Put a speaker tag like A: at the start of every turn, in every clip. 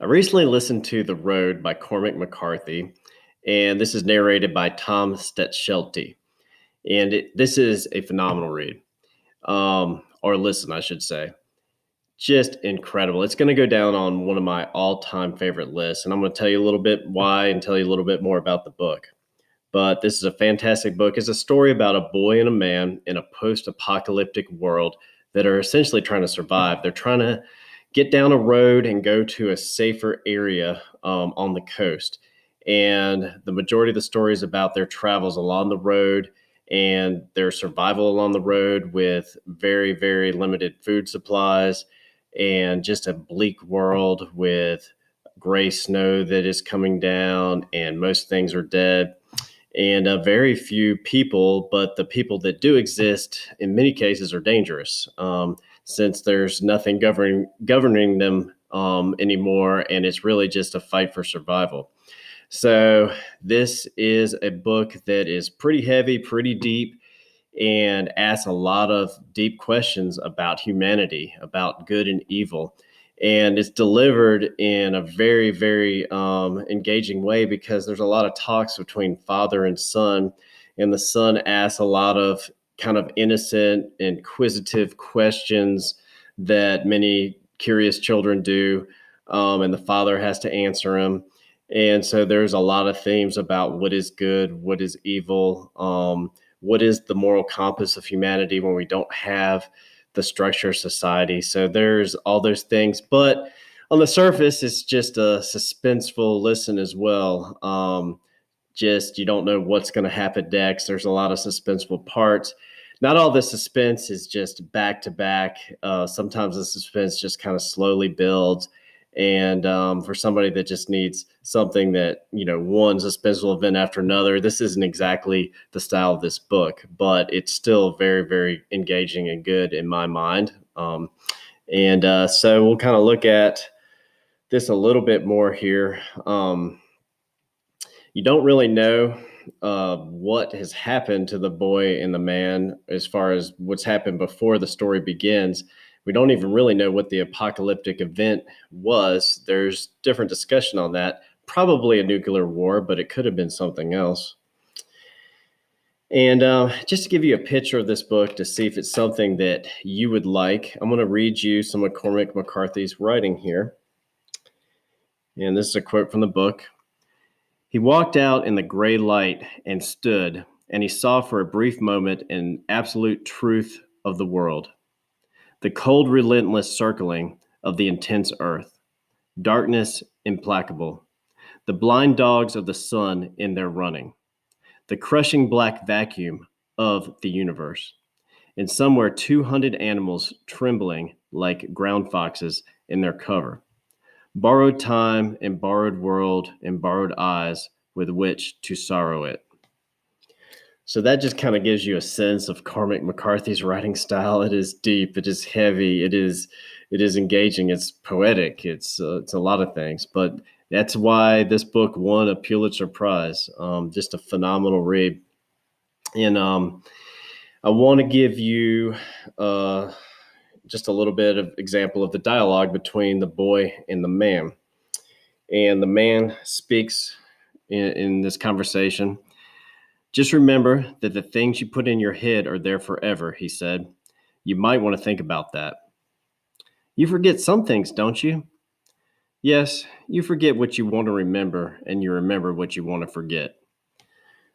A: I recently listened to The Road by Cormac McCarthy, and this is narrated by Tom Stechschulte. And this is a phenomenal read, or listen, I should say. Just incredible. It's going to go down on one of my all-time favorite lists, and I'm going to tell you a little bit why and tell you a little bit more about the book. But this is a fantastic book. It's a story about a boy and a man in a post-apocalyptic world that are essentially trying to survive. They're trying to get down a road and go to a safer area on the coast. And the majority of the story is about their travels along the road and their survival along the road with very, very limited food supplies and just a bleak world with gray snow that is coming down and most things are dead and very few people, but the people that do exist in many cases are dangerous since there's nothing governing them anymore, and it's really just a fight for survival. So this is a book that is pretty heavy, pretty deep, and asks a lot of deep questions about humanity, about good and evil. And it's delivered in a very, very engaging way because there's a lot of talks between father and son. And the son asks a lot of kind of innocent, inquisitive questions that many curious children do. And the father has to answer them. And so there's a lot of themes about what is good, what is evil, what is the moral compass of humanity when we don't have the structure of society. So there's all those things, but on the surface, it's just a suspenseful listen as well. Just you don't know what's going to happen next. There's a lot of suspenseful parts. Not all the suspense is just back to back. Sometimes the suspense just kind of slowly builds. And for somebody that just needs something that, one suspenseful event after another, this isn't exactly the style of this book, but it's still very, very engaging and good in my mind. So we'll kind of look at this a little bit more here. You don't really know what has happened to the boy and the man as far as what's happened before the story begins. We don't even really know what the apocalyptic event was. There's different discussion on that. Probably a nuclear war, but it could have been something else. And just to give you a picture of this book to see if it's something that you would like, I'm going to read you some of Cormac McCarthy's writing here. And this is a quote from the book. He walked out in the gray light and stood, and he saw for a brief moment an absolute truth of the world. The cold, relentless circling of the intense earth. Darkness implacable. The blind dogs of the sun in their running. The crushing black vacuum of the universe. And somewhere 200 animals trembling like ground foxes in their cover. Borrowed time and borrowed world and borrowed eyes with which to sorrow it. So that just kind of gives you a sense of Cormac McCarthy's writing style. It is deep, it is heavy, it is engaging, it's poetic, it's a lot of things. But that's why this book won a Pulitzer Prize. Just a phenomenal read. And I want to give you just a little bit of example of the dialogue between the boy and the man. And the man speaks in this conversation. Just remember that the things you put in your head are there forever, he said. You might want to think about that. You forget some things, don't you? Yes, you forget what you want to remember, and you remember what you want to forget.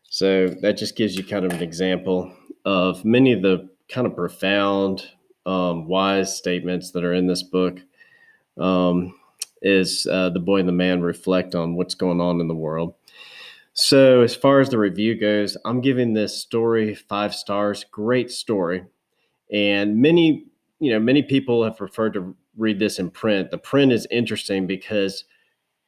A: So that just gives you kind of an example of many of the kind of profound, wise statements that are in this book. As the boy and the man reflect on what's going on in the world. So as far as the review goes, I'm giving this story 5 stars. Great story. And many people have preferred to read this in print. The print is interesting because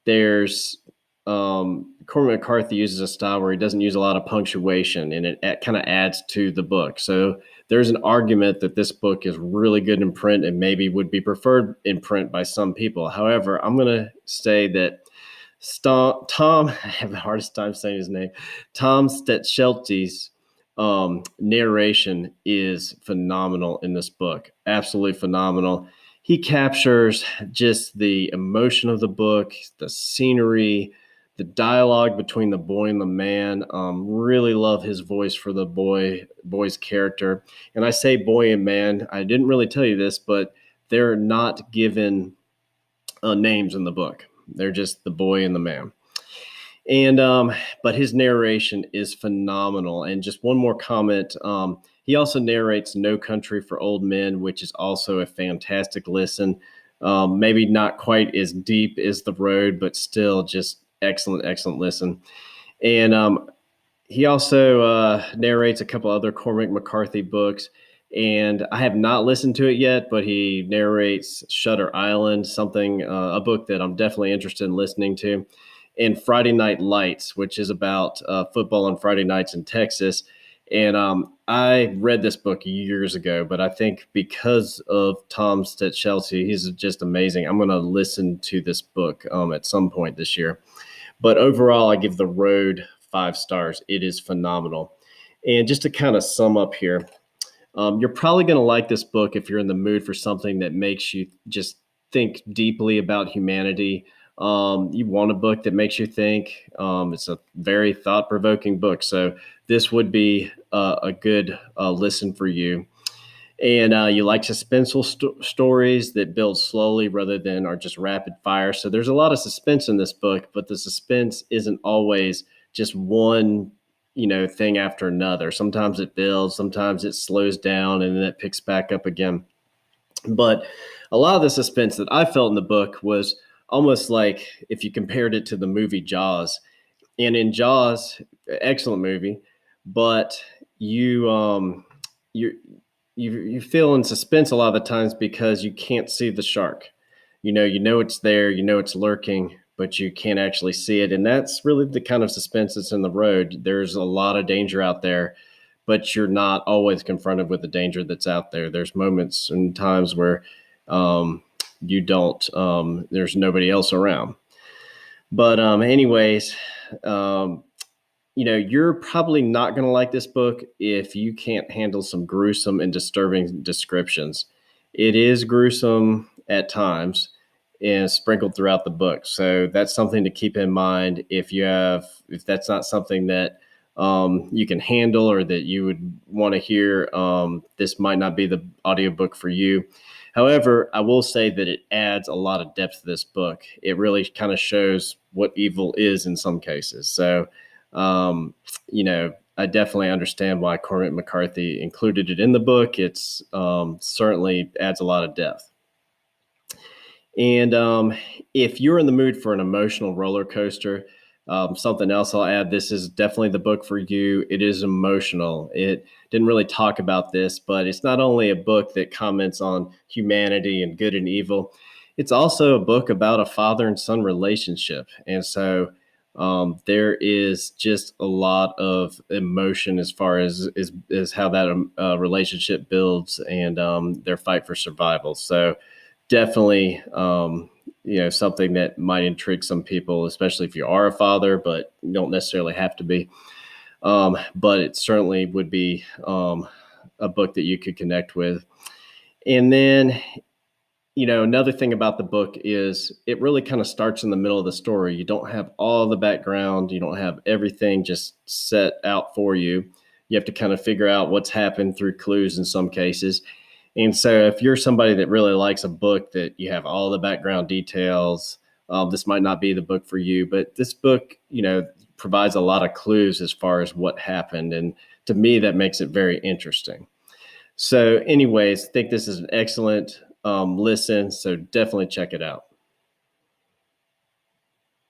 A: there's Cormac McCarthy uses a style where he doesn't use a lot of punctuation, and it kind of adds to the book. So there's an argument that this book is really good in print and maybe would be preferred in print by some people. However, I'm going to say that Tom, I have the hardest time saying his name, Tom Stechschulte's narration is phenomenal in this book. Absolutely phenomenal. he captures just the emotion of the book, the scenery, the dialogue between the boy and the man. Really love his voice for the boy's character. And I say boy and man. I didn't really tell you this, but they're not given names in the book. They're just the boy and the man. And but his narration is phenomenal. And just one more comment. He also narrates No Country for Old Men, which is also a fantastic listen. Maybe not quite as deep as The Road, but still just excellent, excellent listen. And he also narrates a couple other Cormac McCarthy books. And I have not listened to it yet, but he narrates Shutter Island, something, a book that I'm definitely interested in listening to, and Friday Night Lights, which is about football on Friday nights in Texas. And I read this book years ago, but I think because of Tom Stechschulte, he's just amazing. I'm going to listen to this book at some point this year. But overall, I give The Road 5 stars. It is phenomenal. And just to kind of sum up here, you're probably going to like this book if you're in the mood for something that makes you just think deeply about humanity. You want a book that makes you think. It's a very thought-provoking book. So this would be a good listen for you. And you like suspenseful stories that build slowly rather than are just rapid fire. So there's a lot of suspense in this book, but the suspense isn't always just one, thing after another. Sometimes it builds, sometimes it slows down, and then it picks back up again. But a lot of the suspense that I felt in the book was almost like if you compared it to the movie Jaws. And in Jaws, excellent movie, but you you feel in suspense a lot of the times because you can't see the shark. You know it's there, it's lurking, but you can't actually see it. And that's really the kind of suspense that's in The Road. There's a lot of danger out there, but you're not always confronted with the danger that's out there. There's moments and times where you don't, there's nobody else around. But anyways, um, you're probably not going to like this book if you can't handle some gruesome and disturbing descriptions. It is gruesome at times and sprinkled throughout the book. So that's something to keep in mind if that's not something that you can handle or that you would want to hear. This might not be the audiobook for you. However, I will say that it adds a lot of depth to this book. It really kind of shows what evil is in some cases. So, I definitely understand why Cormac McCarthy included it in the book. It's certainly adds a lot of depth. And if you're in the mood for an emotional roller coaster, something else I'll add, this is definitely the book for you. It is emotional. It didn't really talk about this, but it's not only a book that comments on humanity and good and evil, it's also a book about a father and son relationship. And so there is just a lot of emotion as far as how that relationship builds and their fight for survival. So definitely, something that might intrigue some people, especially if you are a father, but you don't necessarily have to be. But it certainly would be a book that you could connect with. And then, another thing about the book is it really kind of starts in the middle of the story. You don't have all the background, you don't have everything just set out for you. You have to kind of figure out what's happened through clues in some cases. And so if you're somebody that really likes a book that you have all the background details, this might not be the book for you. But this book, provides a lot of clues as far as what happened. And to me, that makes it very interesting. So anyways, I think this is an excellent listen. So definitely check it out.